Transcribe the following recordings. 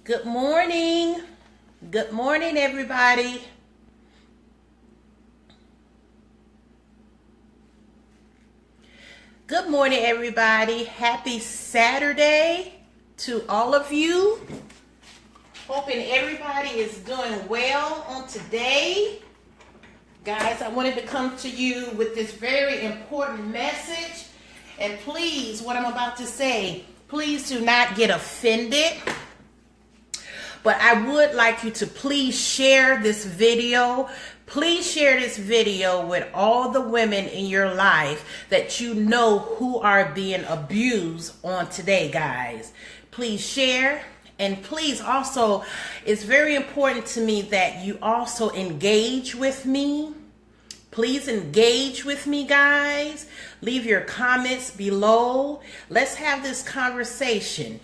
Good morning. Good morning, everybody. Good morning, everybody. Happy Saturday to all of you. Hoping everybody is doing well on today. Guys, I wanted to come to you with this very important message. And please, what I'm about to say, please do not get offended. But I would like you to please share this video. Please share this video with all the women in your life that you know who are being abused on today, guys. Please share. And please also, it's very important to me that you also engage with me. Please engage with me, guys. Leave your comments below. Let's have this conversation.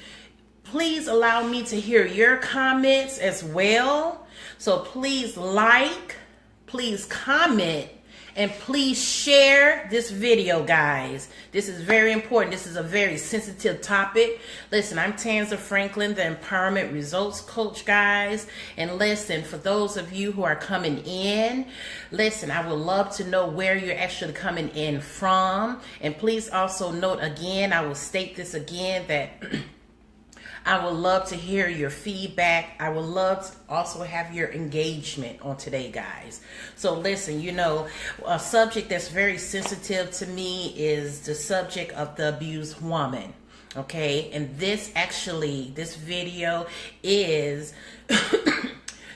Please allow me to hear your comments as well. So please like, please comment, and please share this video, guys. This is very important. This is a very sensitive topic. Listen, I'm Tanza Franklin, the Empowerment Results Coach, guys. And listen, for those of you who are coming in, listen, I would love to know where you're actually coming in from. And please also note again, I will state this again, that I would love to hear your feedback. I would love to also have your engagement on today, guys. So listen, you know, a subject that's very sensitive to me is the subject of the abused woman. Okay, and this video is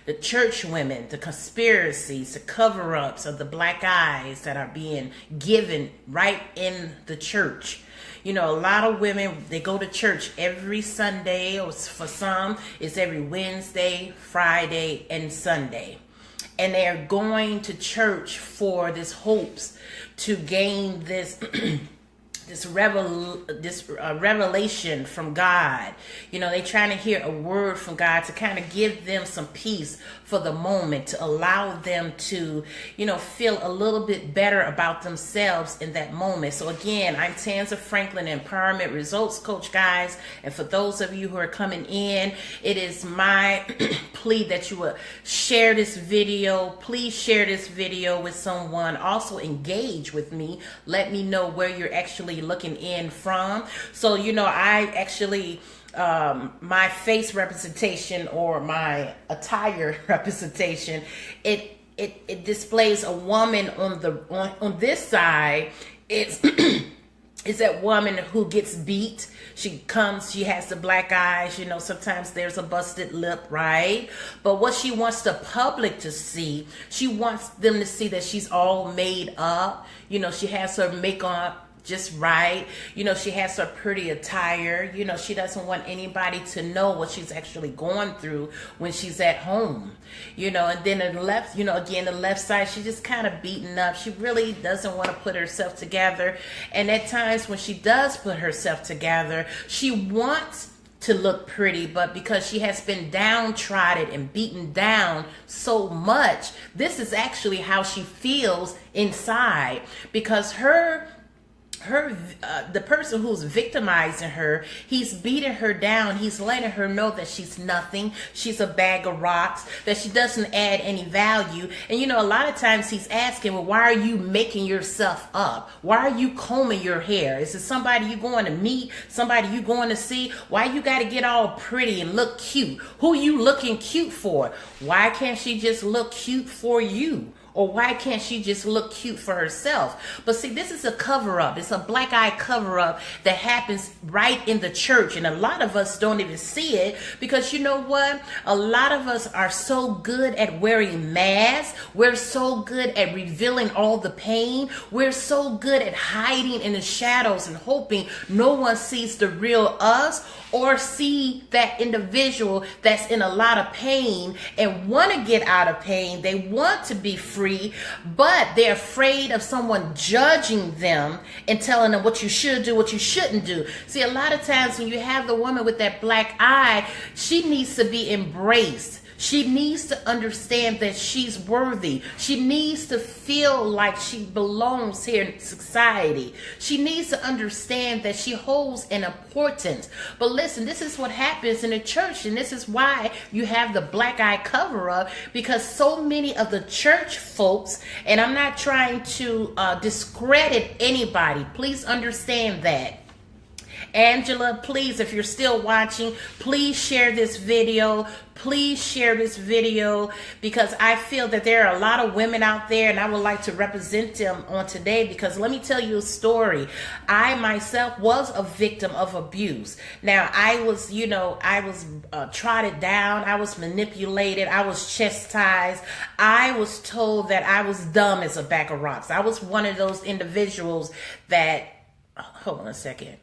the church women, the conspiracies, the cover-ups of the black eyes that are being given right in the church. You know, a lot of women, they go to church every Sunday, or for some, it's every Wednesday, Friday, and Sunday. And they're going to church for this hopes to gain this revelation from God. You know, they're trying to hear a word from God to kind of give them some peace for the moment, to allow them to, you know, feel a little bit better about themselves in that moment. So again, I'm Tanza Franklin, Empowerment Results Coach, guys. And for those of you who are coming in, it is my plea that you will share this video. Please share this video with someone. Also engage with me. Let me know where you're actually looking in from. So, you know, I actually my face representation, or my attire representation, it displays a woman on this side. It's is that woman who gets beat. She has the black eyes, you know, sometimes there's a busted lip, right? But what she wants the public to see, she wants them to see that she's all made up. You know, she has her makeup just right. You know, she has her pretty attire. You know, she doesn't want anybody to know what she's actually going through when she's at home. You know, and then the left, you know, again, the left side, she just kind of beaten up. She really doesn't want to put herself together. And at times when she does put herself together, she wants to look pretty, but because she has been downtrodden and beaten down so much, this is actually how she feels inside, because the person who's victimizing her, he's beating her down. He's letting her know that she's nothing. She's a bag of rocks, that she doesn't add any value. And you know, a lot of times he's asking, well, why are you making yourself up? Why are you combing your hair? Is it somebody you going to meet? Somebody you going to see? Why you got to get all pretty and look cute? Who you looking cute for? Why can't she just look cute for you? Or why can't she just look cute for herself? But see, this is a cover-up. It's a black eye cover-up that happens right in the church. And a lot of us don't even see it, because you know what? A lot of us are so good at wearing masks. We're so good at revealing all the pain. We're so good at hiding in the shadows and hoping no one sees the real us, or see that individual that's in a lot of pain and want to get out of pain. They want to be free, but they're afraid of someone judging them and telling them what you should do, what you shouldn't do. See, a lot of times when you have the woman with that black eye, she needs to be embraced. She needs to understand that she's worthy. She needs to feel like she belongs here in society. She needs to understand that she holds an importance. But listen, this is what happens in the church, and this is why you have the black eye cover up, because so many of the church folks, and I'm not trying to discredit anybody, please understand that. Angela, please, if you're still watching, please share this video. Please share this video, because I feel that there are a lot of women out there, and I would like to represent them on today. Because let me tell you a story. I myself was a victim of abuse. Now, I was trotted down. I was manipulated. I was chastised. I was told that I was dumb as a bag of rocks. I was one of those individuals that, hold on a second.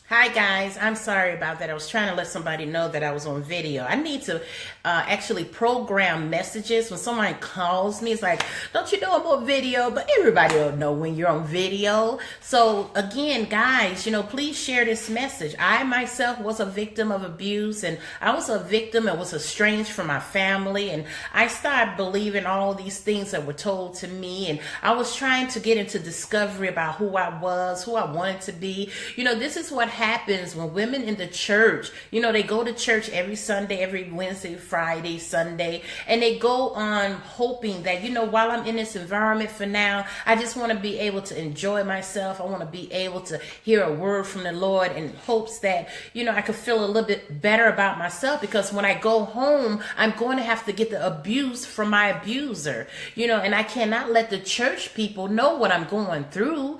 Hi guys, I'm sorry about that. I was trying to let somebody know that I was on video. I need to actually program messages when someone calls me. It's like, don't you know I'm on video? But everybody will know when you're on video. So again, guys, please share this message. I myself was a victim of abuse, and I was a victim and was estranged from my family. And I started believing all these things that were told to me. And I was trying to get into discovery about who I was, who I wanted to be. This is what happens when women in the church, they go to church every Sunday, every Wednesday, Friday, Sunday, and they go on hoping that, while I'm in this environment for now, I just want to be able to enjoy myself. I want to be able to hear a word from the Lord, in hopes that, I could feel a little bit better about myself, because when I go home, I'm going to have to get the abuse from my abuser, and I cannot let the church people know what I'm going through,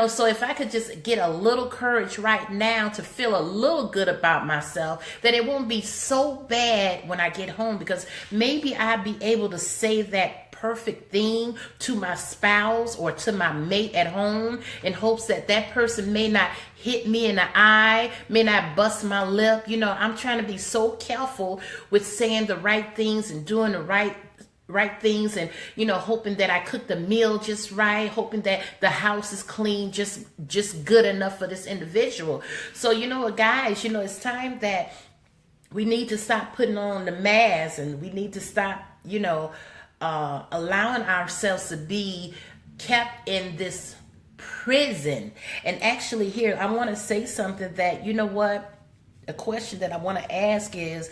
so if I could just get a little courage right now to feel a little good about myself, that it won't be so bad when I get home, because maybe I'll be able to say that perfect thing to my spouse or to my mate at home, in hopes that that person may not hit me in the eye, may not bust my lip. I'm trying to be so careful with saying the right things and doing the right things, and hoping that I cook the meal just right, hoping that the house is clean, just good enough for this individual. So guys, it's time that we need to stop putting on the mask, and we need to stop allowing ourselves to be kept in this prison. And actually, here I want to say something that, a question that I want to ask is,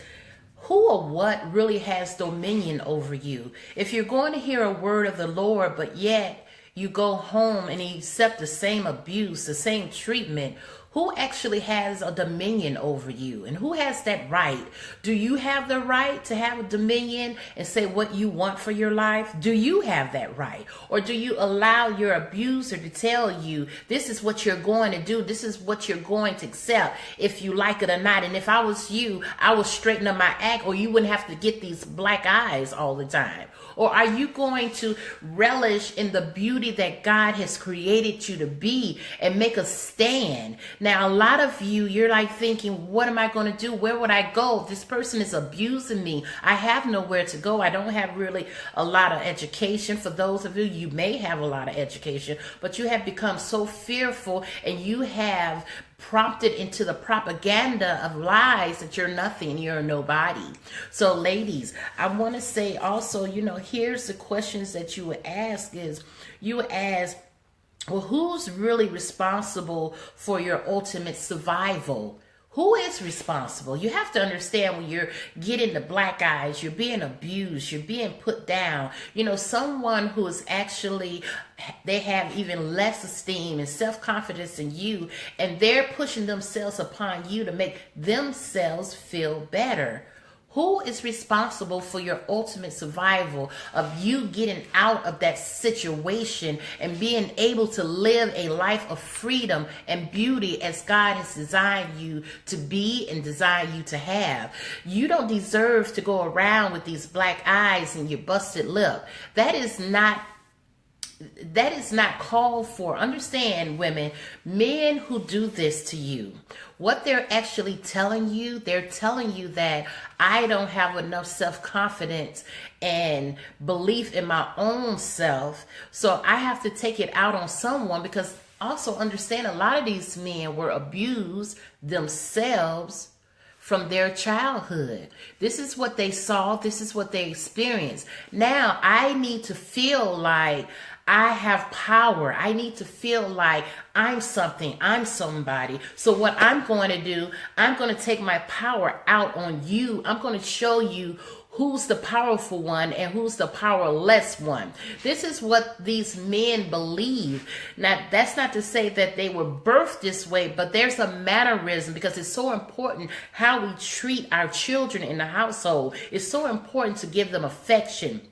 who or what really has dominion over you? If you're going to hear a word of the Lord, but yet you go home and you accept the same abuse, the same treatment, who actually has a dominion over you? And who has that right? Do you have the right to have a dominion and say what you want for your life? Do you have that right? Or do you allow your abuser to tell you, this is what you're going to do, this is what you're going to accept, if you like it or not? And if I was you, I would straighten up my act, or you wouldn't have to get these black eyes all the time. Or are you going to relish in the beauty that God has created you to be and make a stand? Now, a lot of you, you're like thinking, what am I going to do? Where would I go? This person is abusing me. I have nowhere to go. I don't have really a lot of education. For those of you, you may have a lot of education, but you have become so fearful, and you have prompted into the propaganda of lies that you're nothing, you're nobody. So ladies, I want to say also, here's the questions that you would ask is, you would ask, well, who's really responsible for your ultimate survival? Who is responsible? You have to understand, when you're getting the black eyes, you're being abused, you're being put down. Someone who is actually, they have even less esteem and self-confidence than you, and they're pushing themselves upon you to make themselves feel better. Who is responsible for your ultimate survival of you getting out of that situation and being able to live a life of freedom and beauty as God has designed you to be and designed you to have? You don't deserve to go around with these black eyes and your busted lip. That is not called for. Understand, women, men who do this to you, what they're actually telling you, they're telling you that I don't have enough self-confidence and belief in my own self, so I have to take it out on someone. Because also understand, a lot of these men were abused themselves from their childhood. This is what they saw. This is what they experienced. Now I need to feel like I have power. I need to feel like I'm something. I'm somebody. So what I'm going to do, I'm going to take my power out on you. I'm going to show you who's the powerful one and who's the powerless one. This is what these men believe. Now, that's not to say that they were birthed this way, but there's a mannerism, because it's so important how we treat our children in the household. It's so important to give them affection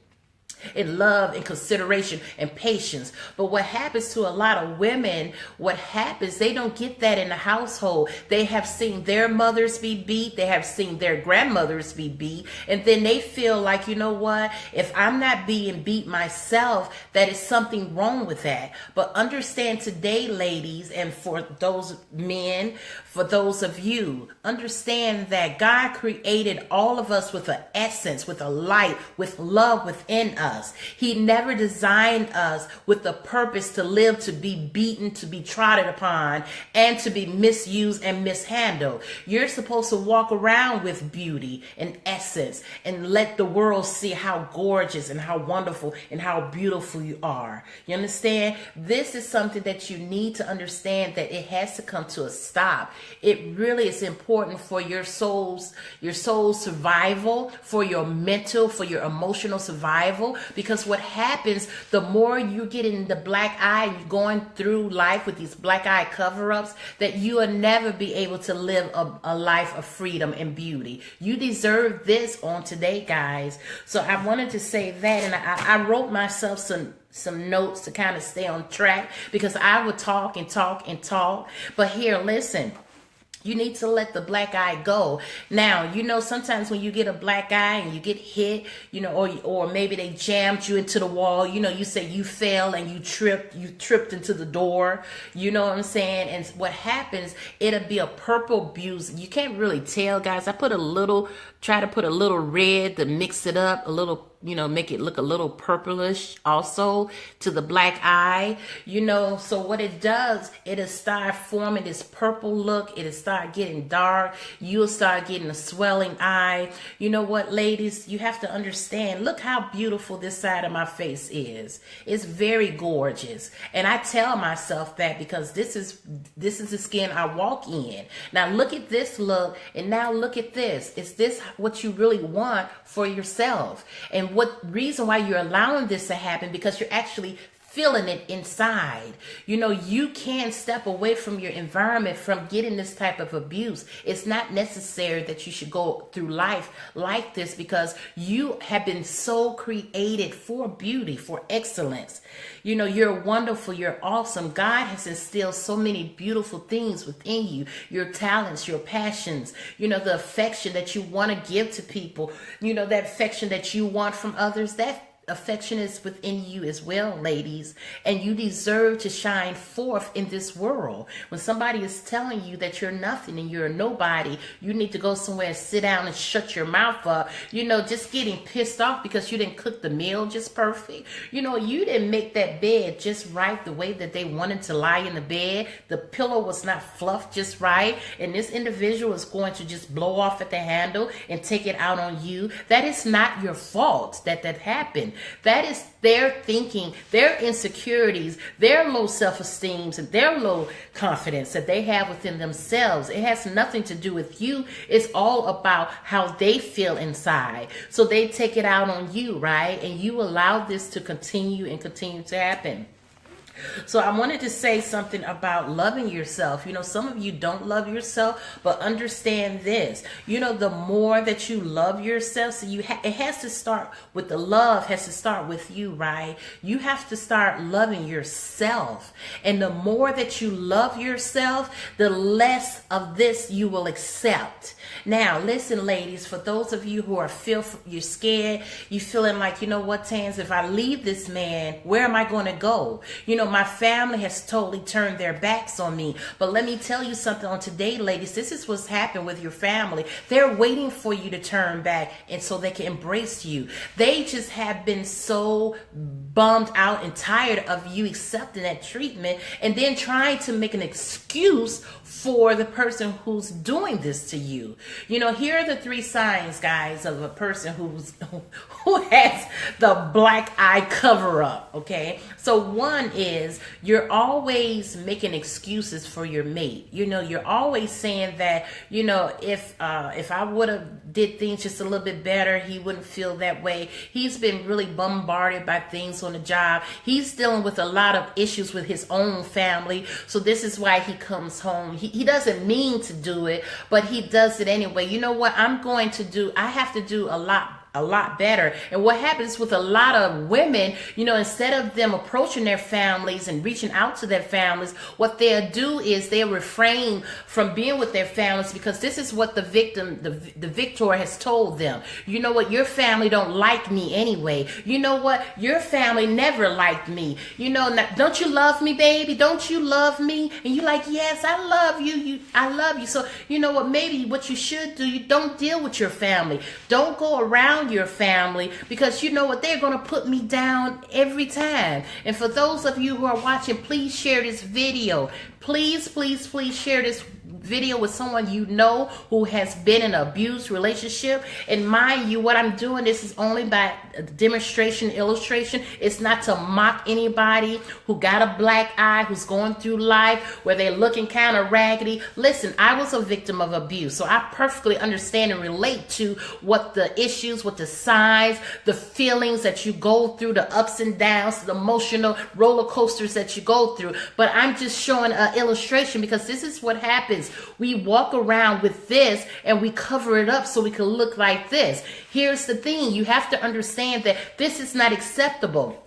and love and consideration and patience. But what happens to a lot of women, what happens, they don't get that in the household. They have seen their mothers be beat. They have seen their grandmothers be beat. And then they feel like, you know what, if I'm not being beat myself, that is something wrong with that. But understand today, ladies, and for those men, for those of you, understand that God created all of us with an essence, with a light, with love within us. He never designed us with the purpose to live, to be beaten, to be trodden upon, and to be misused and mishandled. You're supposed to walk around with beauty and essence and let the world see how gorgeous and how wonderful and how beautiful you are. You understand? This is something that you need to understand, that it has to come to a stop. It really is important for your soul's survival, for your mental, for your emotional survival. Because what happens, the more you get in the black eye, you're going through life with these black eye cover-ups, that you will never be able to live a life of freedom and beauty. You deserve this on today, guys. So I wanted to say that, and I wrote myself some notes to kind of stay on track, because I would talk and talk and talk. But here, listen. You need to let the black eye go. Now, you know, sometimes when you get a black eye and you get hit, you know, or maybe they jammed you into the wall, you know, you say you fell and you tripped into the door, you know what I'm saying? And what happens, it'll be a purple bruise. You can't really tell, guys. I try to put a little red to mix it up, a little, you know, make it look a little purplish also to the black eye, you know. So what it does, it'll start forming this purple look. It'll start getting dark. You'll start getting a swelling eye. You know what, ladies, you have to understand, look how beautiful this side of my face is. It's very gorgeous. And I tell myself that because this is the skin I walk in. Now look at this look, and now look at this. Is this what you really want for yourself? And what reason why you're allowing this to happen? Because you're actually feeling it inside. You know, you can step away from your environment from getting this type of abuse. It's not necessary that you should go through life like this, because you have been so created for beauty, for excellence. You know, you're wonderful. You're awesome. God has instilled so many beautiful things within you. Your talents, your passions, you know, the affection that you want to give to people, you know, that affection that you want from others, that affection is within you as well, ladies, and you deserve to shine forth in this world. When somebody is telling you that you're nothing and you're a nobody, you need to go somewhere and sit down and shut your mouth up. You know, just getting pissed off because you didn't cook the meal just perfect. You know, you didn't make that bed just right the way that they wanted to lie in the bed. The pillow was not fluffed just right, and this individual is going to just blow off at the handle and take it out on you. That is not your fault that happened. That is their thinking, their insecurities, their low self-esteem, and their low confidence that they have within themselves. It has nothing to do with you. It's all about how they feel inside. So they take it out on you, right? And you allow this to continue and continue to happen. So I wanted to say something about loving yourself. You know, some of you don't love yourself, but understand this. You know, the more that you love yourself, so it has to start with the love, has to start with you, right? You have to start loving yourself. And the more that you love yourself, the less of this you will accept. Now, listen, ladies, for those of you who are you're scared, you feeling like, you know what, Tans, if I leave this man, where am I going to go? You know, my family has totally turned their backs on me. But let me tell you something on today, ladies. This is what's happened with your family. They're waiting for you to turn back and so they can embrace you. They just have been so bummed out and tired of you accepting that treatment and then trying to make an excuse for the person who's doing this to you. You know, here are the 3 signs, guys, of a person who has the black eye cover up. Okay, so one is you're always making excuses for your mate. You know, you're always saying that, you know, if I would have did things just a little bit better, he wouldn't feel that way. He's been really bombarded by things on the job. He's dealing with a lot of issues with his own family, so this is why he comes home. He doesn't mean to do it, but he does it anyway. You know what I'm going to do? I have to do a lot better. And what happens with a lot of women, you know, instead of them approaching their families and reaching out to their families, what they'll do is they'll refrain from being with their families because this is what the victor has told them. You know what? Your family don't like me anyway. You know what? Your family never liked me. You know, don't you love me, baby? Don't you love me? And you're like, yes, I love you. I love you. So you know what? Maybe what you should do, you don't deal with your family. Don't go around your family, because you know what, they're going to put me down every time. And for those of you who are watching, please share this video. Please share this video with someone you know who has been in an abused relationship. And mind you, what I'm doing, this is only by demonstration, illustration. It's not to mock anybody who got a black eye, who's going through life where they're looking kind of raggedy. Listen, I was a victim of abuse, so I perfectly understand and relate to what the issues, what the signs, the feelings that you go through, the ups and downs, the emotional roller coasters that you go through. But I'm just showing an illustration because this is what happens. We walk around with this and we cover it up so we can look like this. Here's the thing. You have to understand that this is not acceptable.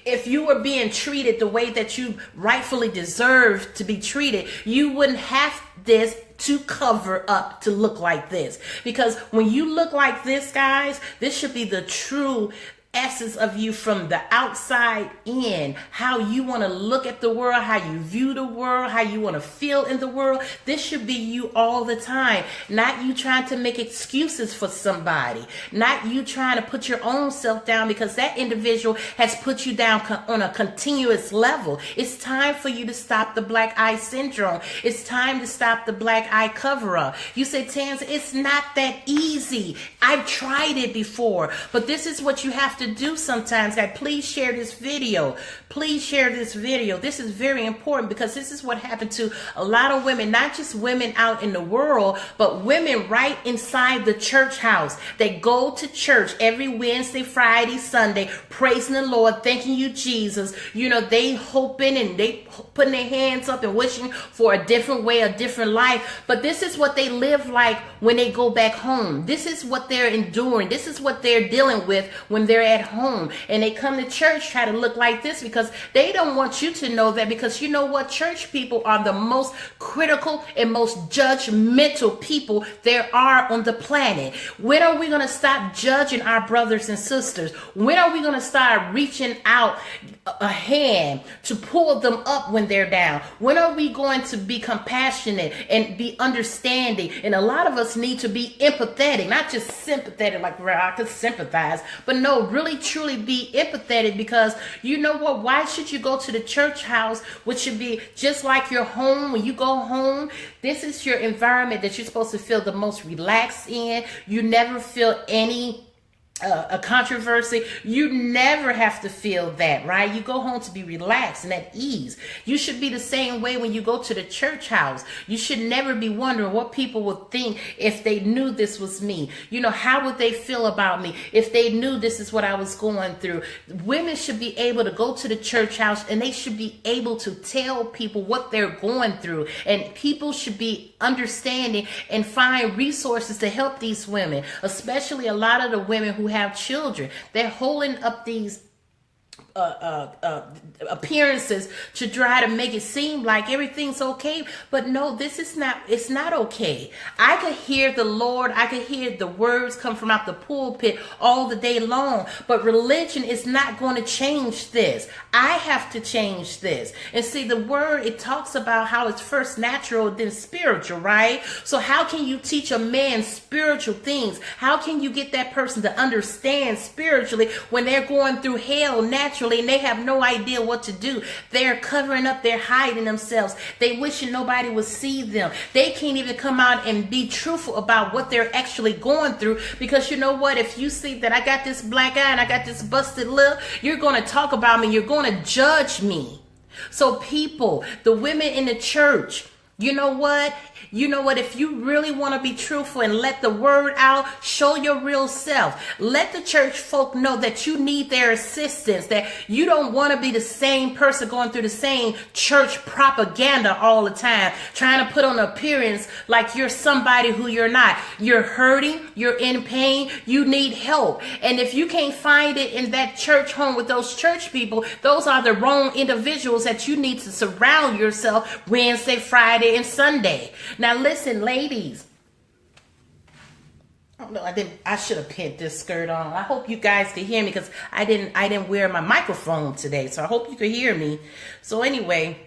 If you were being treated the way that you rightfully deserve to be treated, you wouldn't have this to cover up to look like this. Because when you look like this, guys, this should be the true essence of you from the outside in, how you want to look at the world, how you view the world, how you want to feel in the world. This should be you all the time, not you trying to make excuses for somebody, not you trying to put your own self down because that individual has put you down on a continuous level. It's time for you to stop the black eye syndrome. It's time to stop the black eye cover up. You say, Tanza, it's not that easy. I've tried it before, but this is what you have to do sometimes. Guys, please share this video. Please share this video. This is very important because this is what happened to a lot of women, not just women out in the world, but women right inside the church house. They go to church every Wednesday, Friday, Sunday, praising the Lord, thanking you, Jesus. You know, they hoping and they putting their hands up and wishing for a different way, a different life. But this is what they live like when they go back home. This is what they're enduring. This is what they're dealing with when they're at home. And they come to church, try to look like this because they don't want you to know that, because you know what? Church people are the most critical and most judgmental people there are on the planet. When are we going to stop judging our brothers and sisters? When are we going to start reaching out a hand to pull them up when they're down? When are we going to be compassionate and be understanding? And a lot of us need to be empathetic, not just sympathetic, like where I could sympathize, but no, really truly be empathetic, because you know what? Why should you go to the church house, which should be just like your home? When you go home, this is your environment that you're supposed to feel the most relaxed in. You never feel any a controversy. You never have to feel that, right? You go home to be relaxed and at ease. You should be the same way when you go to the church house. You should never be wondering what people would think if they knew this was me. You know, how would they feel about me if they knew this is what I was going through? Women should be able to go to the church house and they should be able to tell people what they're going through, and people should be understanding and find resources to help these women, especially a lot of the women who have children. They're holding up these appearances to try to make it seem like everything's okay. But no, this is not, it's not okay. I could hear the Lord, I could hear the words come from out the pulpit all the day long, but religion is not going to change this. I have to change this. And see, the word, it talks about how it's first natural, then spiritual, right? So how can you teach a man spiritual things? How can you get that person to understand spiritually when they're going through hell naturally and they have no idea what to do? They're covering up, they're hiding themselves. They wishing nobody would see them. They can't even come out and be truthful about what they're actually going through, because you know what? If you see that I got this black eye and I got this busted lip, you're going to talk about me. You're going to judge me. So people, the women in the church, you know what? You know what? If you really want to be truthful and let the word out, show your real self. Let the church folk know that you need their assistance, that you don't want to be the same person going through the same church propaganda all the time, trying to put on an appearance like you're somebody who you're not. You're hurting, you're in pain, you need help. And if you can't find it in that church home with those church people, those are the wrong individuals that you need to surround yourself Wednesday, Friday, and Sunday. Now listen, ladies. Oh no, I should have pinned this skirt on. I hope you guys could hear me, because I didn't wear my microphone today. So I hope you could hear me. So anyway,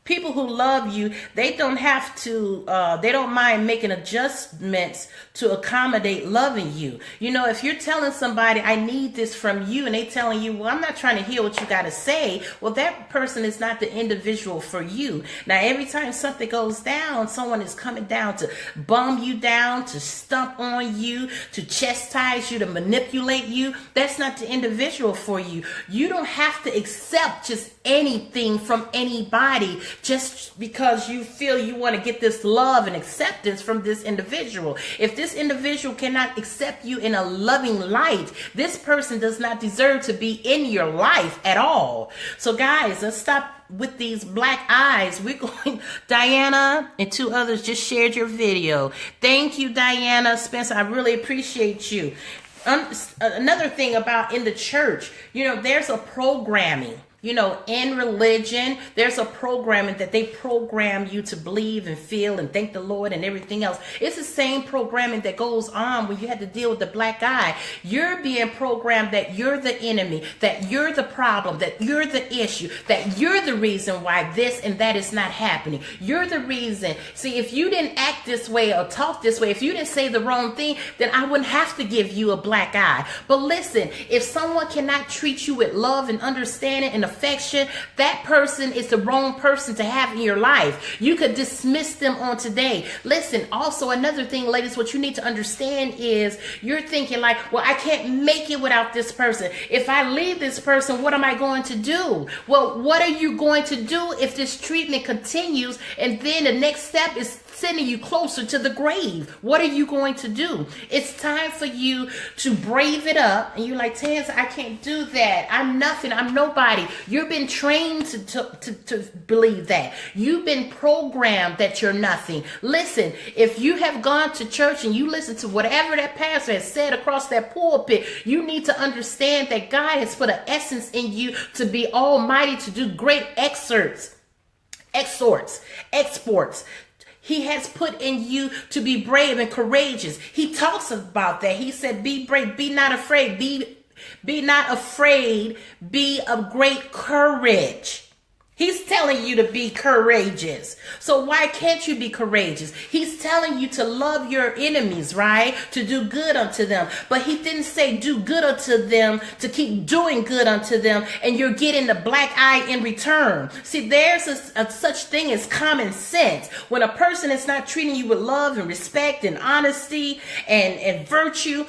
people who love you, they don't have to, they don't mind making adjustments to accommodate loving you. You know, if you're telling somebody, I need this from you, and they telling you, well, I'm not trying to hear what you got to say, well, that person is not the individual for you. Now, every time something goes down, someone is coming down to bum you down, to stump on you, to chastise you, to manipulate you. That's not the individual for you. You don't have to accept just anything from anybody just because you feel you want to get this love and acceptance from this individual. If this individual cannot accept you in a loving light, this person does not deserve to be in your life at all. So guys, let's stop with these black eyes. We're going, Diana and two others just shared your video. Thank you, Diana. Spencer, I really appreciate you. Another thing about in the church, you know, there's a programming. You know, in religion, there's a programming that they program you to believe and feel and thank the Lord and everything else. It's the same programming that goes on when you had to deal with the black eye. You're being programmed that you're the enemy, that you're the problem, that you're the issue, that you're the reason why this and that is not happening. You're the reason. See, if you didn't act this way or talk this way, if you didn't say the wrong thing, then I wouldn't have to give you a black eye. But listen, if someone cannot treat you with love and understanding and affection, that person is the wrong person to have in your life. You could dismiss them on today. Listen, also another thing, ladies, what you need to understand is you're thinking like, well, I can't make it without this person. If I leave this person, what am I going to do? Well, what are you going to do if this treatment continues and then the next step is sending you closer to the grave? What are you going to do? It's time for you to brave it up. And you're like, Tans, I can't do that. I'm nothing. I'm nobody. You've been trained to believe that. You've been programmed that you're nothing. Listen, if you have gone to church and you listen to whatever that pastor has said across that pulpit, you need to understand that God has put an essence in you to be almighty, to do great exports. He has put in you to be brave and courageous. He talks about that. He said, be brave, be not afraid, be not afraid, be of great courage. He's telling you to be courageous. So why can't you be courageous? He's telling you to love your enemies, right? To do good unto them. But he didn't say do good unto them, to keep doing good unto them, and you're getting the black eye in return. See, there's a such thing as common sense. When a person is not treating you with love and respect and honesty and virtue,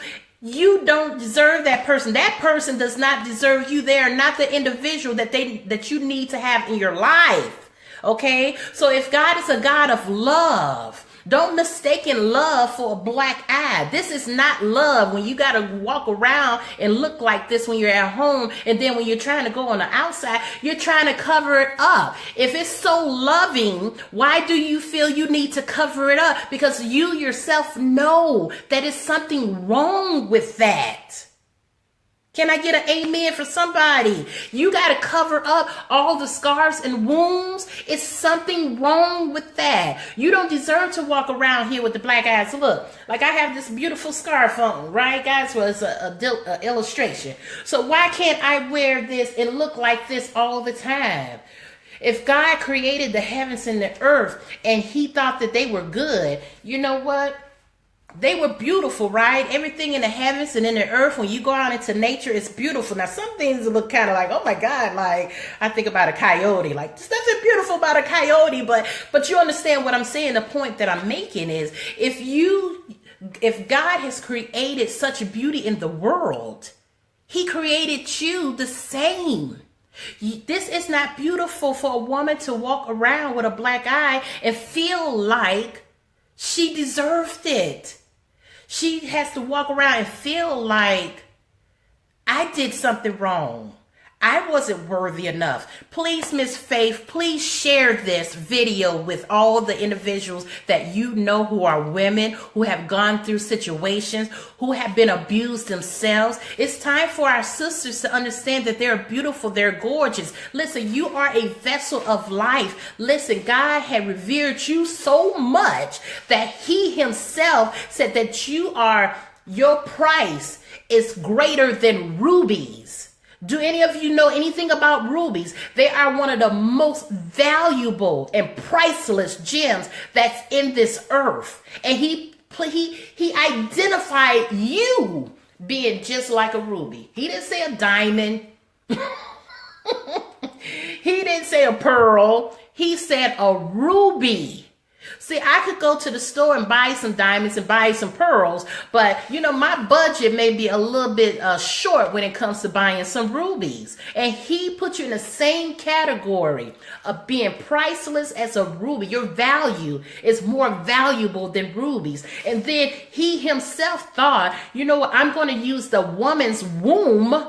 you don't deserve that person. That person does not deserve you. They are not the individual that you need to have in your life. Okay? So if God is a God of love, don't mistake love for a black eye. This is not love when you got to walk around and look like this when you're at home, and then when you're trying to go on the outside, you're trying to cover it up. If it's so loving, why do you feel you need to cover it up? Because you yourself know that it's something wrong with that. Can I get an amen for somebody? You got to cover up all the scars and wounds. It's something wrong with that. You don't deserve to walk around here with the black eyes. Look, like I have this beautiful scarf on, right, guys? Well, it's a illustration. So why can't I wear this and look like this all the time? If God created the heavens and the earth and he thought that they were good, you know what? They were beautiful, right? Everything in the heavens and in the earth, when you go out into nature, it's beautiful. Now, some things look kind of like, oh my God, like I think about a coyote. Like, there's nothing beautiful about a coyote, but you understand what I'm saying. The point that I'm making is if God has created such beauty in the world, he created you the same. This is not beautiful for a woman to walk around with a black eye and feel like she deserved it. She has to walk around and feel like I did something wrong. I wasn't worthy enough. Please, Miss Faith, please share this video with all the individuals that you know who are women, who have gone through situations, who have been abused themselves. It's time for our sisters to understand that they're beautiful, they're gorgeous. Listen, you are a vessel of life. Listen, God had revered you so much that he himself said that your price is greater than rubies. Do any of you know anything about rubies? They are one of the most valuable and priceless gems that's in this earth. And he identified you being just like a ruby. He didn't say a diamond. He didn't say a pearl. He said a ruby. See, I could go to the store and buy some diamonds and buy some pearls, but my budget may be a little bit short when it comes to buying some rubies. And he put you in the same category of being priceless as a ruby. Your value is more valuable than rubies. And then he himself thought, you know what, I'm going to use the woman's womb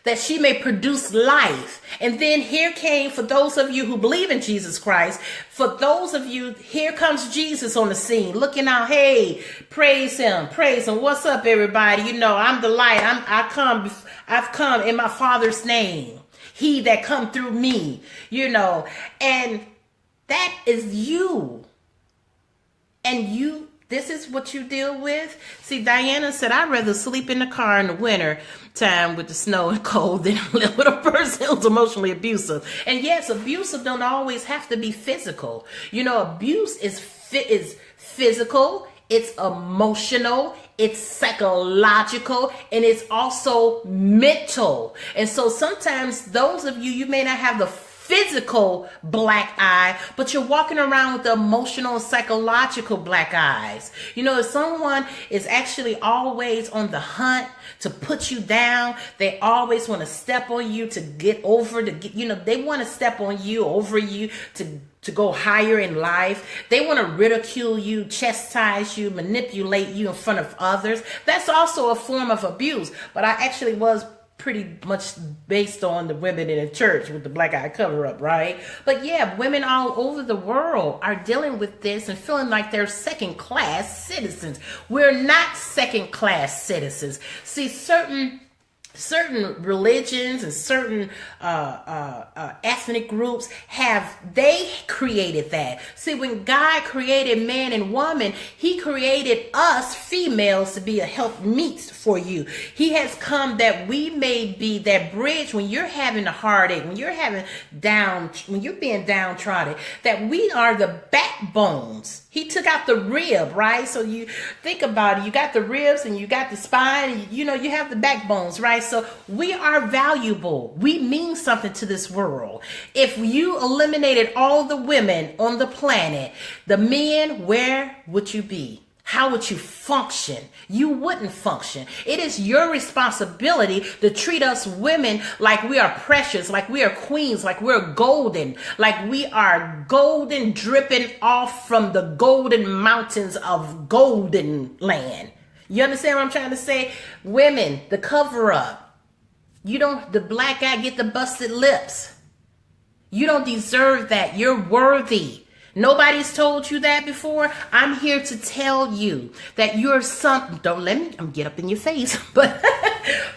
that she may produce life. And then here came, for those of you who believe in Jesus Christ, for those of you, here comes Jesus on the scene, looking out, hey, praise him. What's up, everybody? I'm the light. I've come in my Father's name. He that come through me, and that is you. And this is what you deal with. See, Diana said, I'd rather sleep in the car in the winter time with the snow and cold than live with a person who's emotionally abusive. And yes, abusive don't always have to be physical. Abuse is physical, it's emotional, it's psychological, and it's also mental. And so sometimes those of you may not have the physical black eye, but you're walking around with the emotional and psychological black eyes. If someone is actually always on the hunt to put you down, they always want to step on you to get over, they want to step on you, over you, to go higher in life. They want to ridicule you, chastise you, manipulate you in front of others. That's also a form of abuse. But I actually was pretty much based on the women in the church with the black eye cover up, right? But yeah, women all over the world are dealing with this and feeling like they're second class citizens. We're not second class citizens. See, certain religions and certain ethnic groups they created that. See, when God created man and woman, he created us females to be a helpmeet for you. He has come that we may be that bridge when you're having a heartache, when you're being downtrodden, that we are the backbones. He took out the rib, right? So you think about it. You got the ribs and you got the spine, and you have the backbones, right? So we are valuable. We mean something to this world. If you eliminated all the women on the planet, the men, where would you be? How would you function? You wouldn't function. It is your responsibility to treat us women like we are precious, like we are queens, like we're golden, like we are golden, dripping off from the golden mountains of golden land. You understand what I'm trying to say? Women, the cover up. The black eye, get the busted lips. You don't deserve that. You're worthy. Nobody's told you that before. I'm here to tell you that you're I'm get up in your face, but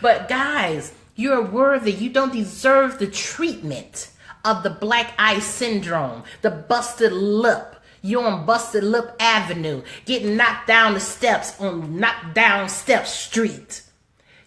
But guys, you're worthy. You don't deserve the treatment of the black eye syndrome, the busted lip. You're on Busted Lip Avenue, getting knocked down the steps on Knocked Down Step Street.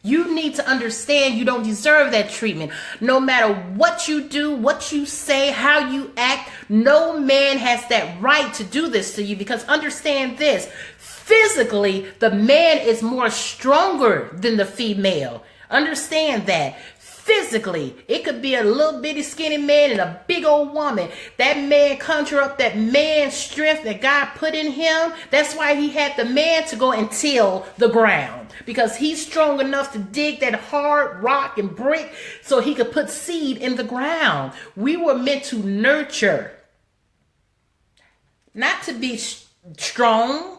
You need to understand you don't deserve that treatment. No matter what you do, what you say, how you act, no man has that right to do this to you, because understand this. Physically, the man is more stronger than the female. Understand that. Physically, it could be a little bitty skinny man and a big old woman. That man conjure up that man's strength that God put in him. That's why he had the man to go and till the ground, because he's strong enough to dig that hard rock and brick so he could put seed in the ground. We were meant to nurture, not to be strong.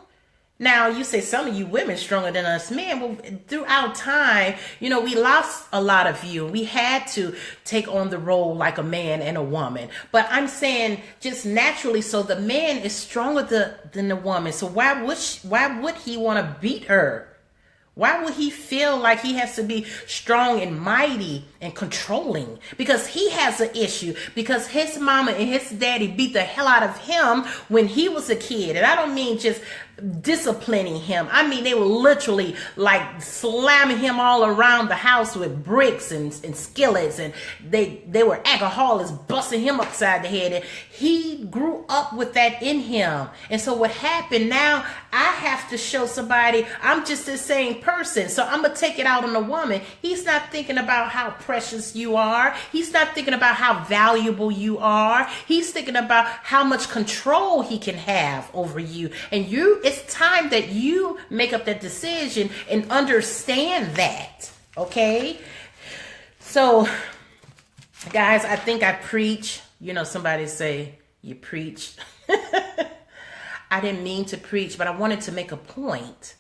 Now, you say some of you women stronger than us men. Well, throughout time, we lost a lot of you. We had to take on the role like a man and a woman. But I'm saying just naturally, so the man is stronger than the woman. So why would he want to beat her? Why would he feel like he has to be strong and mighty and controlling? Because he has an issue. Because his mama and his daddy beat the hell out of him when he was a kid. And I don't mean just disciplining him. I mean, they were literally like slamming him all around the house with bricks and skillets. And they were alcoholics, busting him upside the head. And he grew up with that in him. And so what happened now, I have to show somebody I'm just the same person. So I'm going to take it out on the woman. He's not thinking about how precious you are. He's not thinking about how valuable you are. He's thinking about how much control he can have over you. And it's time that you make up that decision and understand that. Okay? So, guys, I think I preach. Somebody say, you preach. I didn't mean to preach, but I wanted to make a point.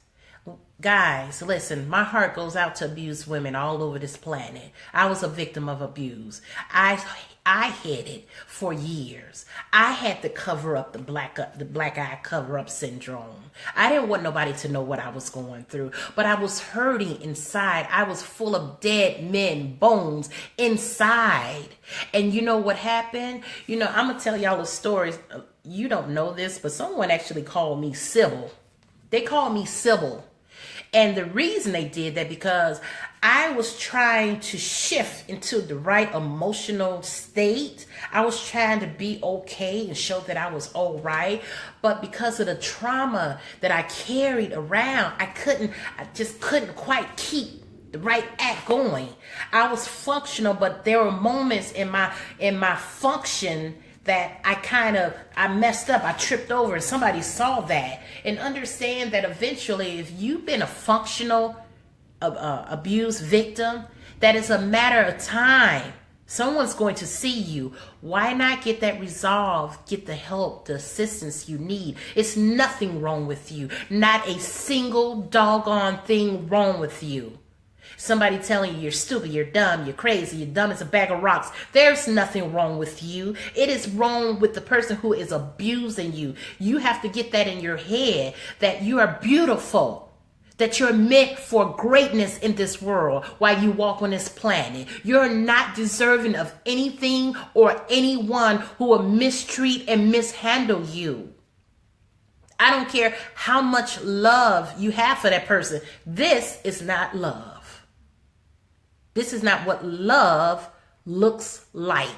Guys, listen, my heart goes out to abused women all over this planet. I was a victim of abuse. I had it for years. I had to cover up the black eye cover up syndrome. I didn't want nobody to know what I was going through, but I was hurting inside. I was full of dead men, bones inside. And you know what happened? I'm going to tell y'all a story. You don't know this, but someone actually called me Sybil. They called me Sybil. And the reason they did that, because I was trying to shift into the right emotional state. I was trying to be okay and show that I was all right. But because of the trauma that I carried around, I just couldn't quite keep the right act going. I was functional, but there were moments in my function that I messed up. I tripped over and somebody saw that. And understand that eventually, if you've been a functional abuse victim, that is a matter of time. Someone's going to see you. Why not get that resolved? Get the help, the assistance you need. It's nothing wrong with you. Not a single doggone thing wrong with you. Somebody telling you you're stupid, you're dumb, you're crazy, you're dumb as a bag of rocks. There's nothing wrong with you. It is wrong with the person who is abusing you. You have to get that in your head, that you are beautiful, that you're meant for greatness in this world while you walk on this planet. You're not deserving of anything or anyone who will mistreat and mishandle you. I don't care how much love you have for that person. This is not love. This is not what love looks like.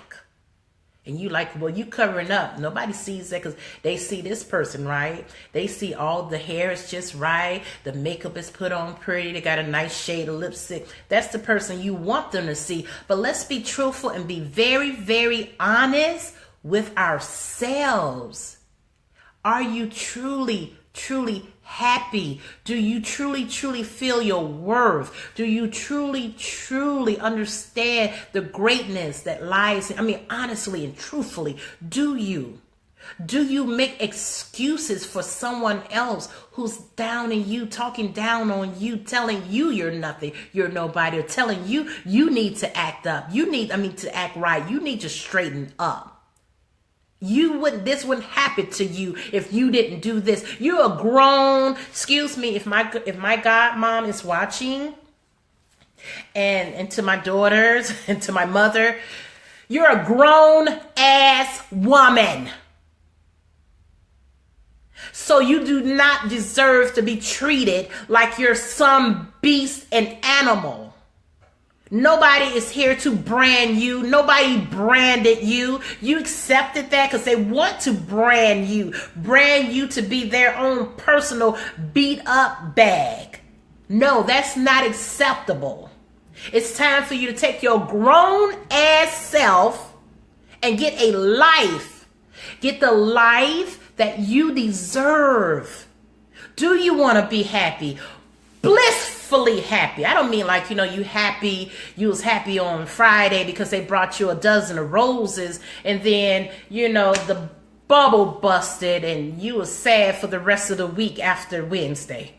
And you like, well, you covering up. Nobody sees that because they see this person, right? They see all the hair is just right. The makeup is put on pretty. They got a nice shade of lipstick. That's the person you want them to see. But let's be truthful and be very, very honest with ourselves. Are you truly happy? Do you truly feel your worth? Do you truly understand the greatness that lies in, honestly and truthfully, do you make excuses for someone else who's down in you, talking down on you, telling you you're nothing, you're nobody, or telling you you need to act up, to act right, you need to straighten up? This wouldn't happen to you if you didn't do this. You're a grown, excuse me, if my godmom is watching, And to my daughters and to my mother, you're a grown ass woman. So you do not deserve to be treated like you're some beast and animal. Nobody is here to brand you. Nobody branded you. You accepted that because they want to brand you to be their own personal beat up bag. No, that's not acceptable. It's time for you to take your grown ass self and get a life. Get the life that you deserve. Do you want to be happy? Blissfully happy. I don't mean like, you happy, you was happy on Friday because they brought you a dozen of roses and then, the bubble busted and you was sad for the rest of the week after Wednesday.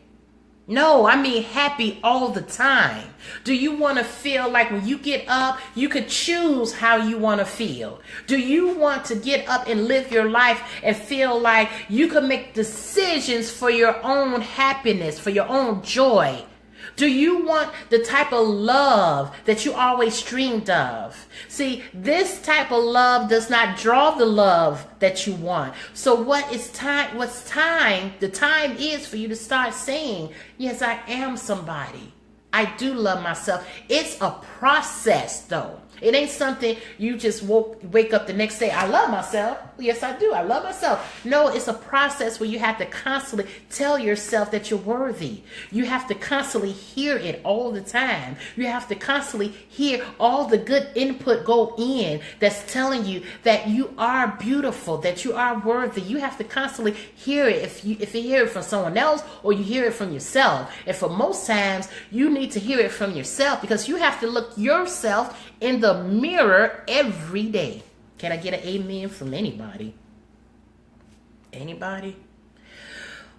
No, I mean happy all the time. Do you want to feel like when you get up, you could choose how you want to feel? Do you want to get up and live your life and feel like you can make decisions for your own happiness, for your own joy? Do you want the type of love that you always dreamed of? See, this type of love does not draw the love that you want. So what's time? The time is for you to start saying, yes, I am somebody. I do love myself. It's a process though. It ain't something you just wake up the next day. I love myself. Yes, I do. I love myself. No, it's a process where you have to constantly tell yourself that you're worthy. You have to constantly hear it all the time. You have to constantly hear all the good input go in that's telling you that you are beautiful, that you are worthy. You have to constantly hear it if you hear it from someone else or you hear it from yourself. And for most times, you need to hear it from yourself because you have to look yourself in the mirror every day. Can I get an amen from anybody? Anybody?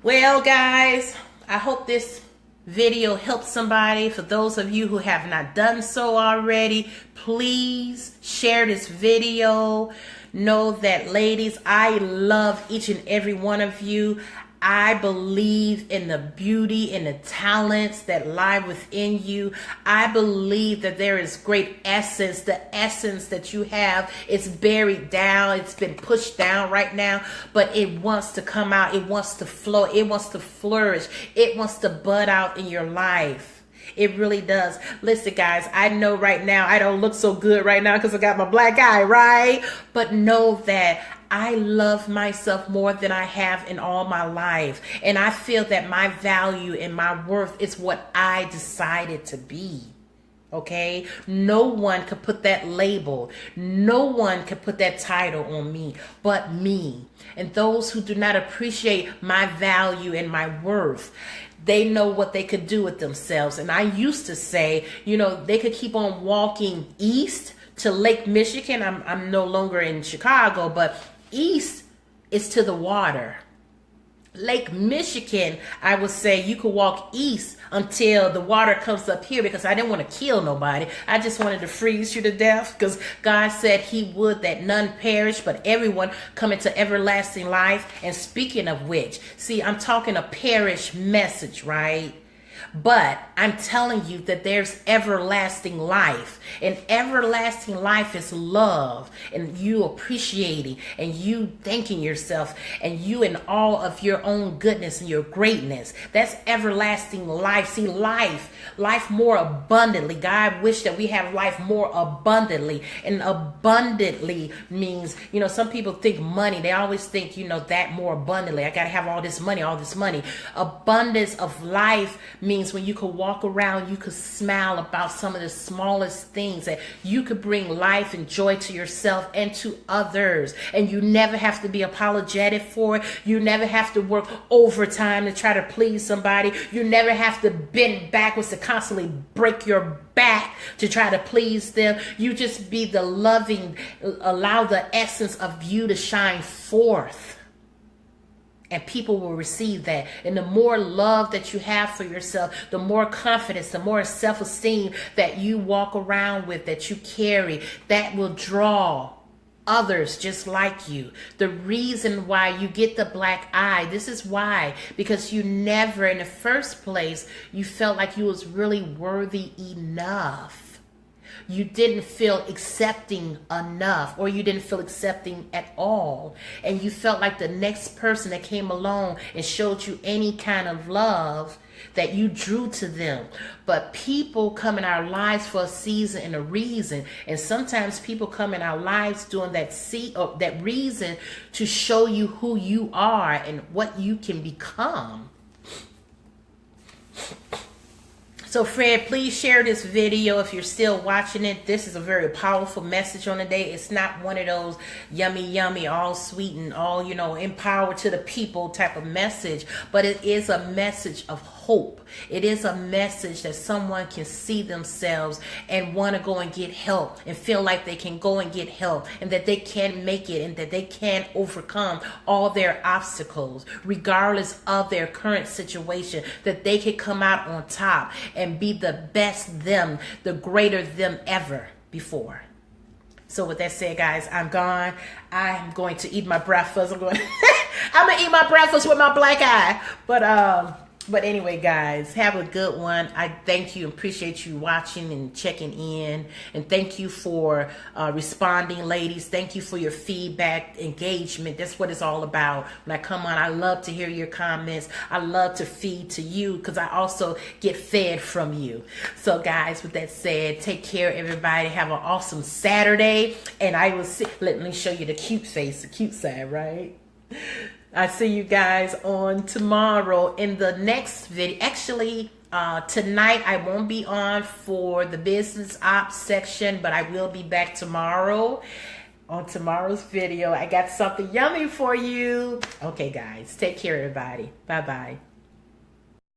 Well, guys, I hope this video helped somebody. For those of you who have not done so already, please share this video. Know that, ladies, I love each and every one of you. I believe in the beauty and the talents that lie within you. I believe that there is great essence. The essence that you have is buried down. It's been pushed down right now, but it wants to come out. It wants to flow. It wants to flourish. It wants to bud out in your life. It really does. Listen, guys, I know right now I don't look so good right now because I got my black eye, right? But know that I love myself more than I have in all my life. And I feel that my value and my worth is what I decided to be. Okay? No one could put that label. No one could put that title on me but me. And those who do not appreciate my value and my worth, they know what they could do with themselves. And I used to say, they could keep on walking east to Lake Michigan. I'm no longer in Chicago, but east is to the water. Lake Michigan, I would say you could walk east until the water comes up here because I didn't want to kill nobody. I just wanted to freeze you to death because God said he would that none perish but everyone come into everlasting life. And speaking of which, see, I'm talking a perish message, right? But I'm telling you that there's everlasting life, and everlasting life is love, and you appreciating, and you thanking yourself, and you in awe of your own goodness and your greatness. That's everlasting life. See, life more abundantly. God wished that we have life more abundantly, and abundantly means, some people think money. They always think, that more abundantly. I got to have all this money. Abundance of life means when you could walk around, you could smile about some of the smallest things, that you could bring life and joy to yourself and to others. And you never have to be apologetic for it. You never have to work overtime to try to please somebody. You never have to bend backwards to constantly break your back to try to please them. You just be the loving, allow the essence of you to shine forth. And people will receive that. And the more love that you have for yourself, the more confidence, the more self-esteem that you walk around with, that you carry, that will draw others just like you. The reason why you get the black eye, this is why, because you never in the first place, you felt like you was really worthy enough. You didn't feel accepting enough, or you didn't feel accepting at all. And you felt like the next person that came along and showed you any kind of love, that you drew to them. But people come in our lives for a season and a reason. And sometimes people come in our lives doing that reason to show you who you are and what you can become. So Fred, please share this video if you're still watching it. This is a very powerful message on the day. It's not one of those yummy, all sweet and all, empowered to the people type of message, but it is a message of hope. It is a message that someone can see themselves and want to go and get help and feel like they can go and get help and that they can make it and that they can overcome all their obstacles regardless of their current situation, that they can come out on top and be the best them, the greater them ever before. So with that said, guys, I'm gone. I'm going to eat my breakfast. I'm going to eat my breakfast with my black eye. But anyway, guys, have a good one. I thank you, appreciate you watching and checking in. And thank you for responding, ladies. Thank you for your feedback, engagement. That's what it's all about. When I come on, I love to hear your comments. I love to feed to you because I also get fed from you. So, guys, with that said, take care, everybody. Have an awesome Saturday. And I will see. Let me show you the cute face, the cute side, right? I see you guys on tomorrow in the next video. Actually, tonight I won't be on for the business ops section, but I will be back tomorrow on tomorrow's video. I got something yummy for you. Okay, guys, take care, everybody. Bye-bye.